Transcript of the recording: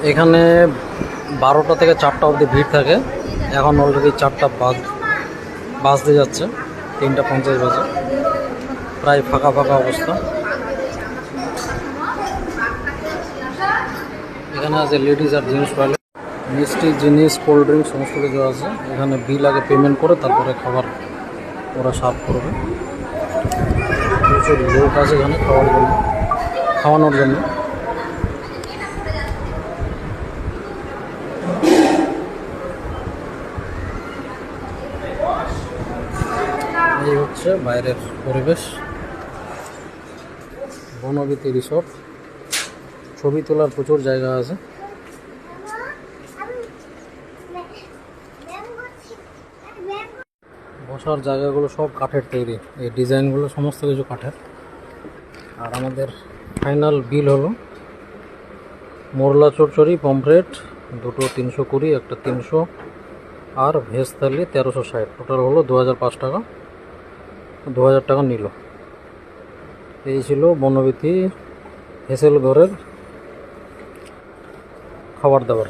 এখানে 12টা থেকে 4টা অবধি ভিড় থাকে। এখন অলরেডি 4টা বাজতে যাচ্ছে, 3:50 বাজে, প্রায় ফাঁকা ফাঁকা অবস্থা। এখানে আছে লেডিস আর জেন্টস টয়লেট, মিষ্টি জিনিস, কোল্ড ড্রিঙ্ক সমস্ত কিছু আছে। এখানে বিল আগে পেমেন্ট করে তারপরে খাবার ওরা সার্ভ করবে। প্রচুর লোক আছে এখানে খাওয়ানোর জন্য। এই হচ্ছে বাইরের পরিবেশ। বনবীথি রিসোর্ট, ছবি তোলার প্রচুর জায়গা আছে। বসার জায়গাগুলো সব কাঠের তৈরি, এই ডিজাইনগুলো সমস্ত কিছু কাঠের। আর আমাদের ফাইনাল বিল হলো মোরলা চচ্চড়ি, পমফ্রেট দুটো 320, একটা 300, আর ভেজ থালি 1360। টোটাল হলো 2005 টাকা। 2000 টাকা নিল। এই ছিল বনবীথি হেসেল ঘরের খাবার দাবার।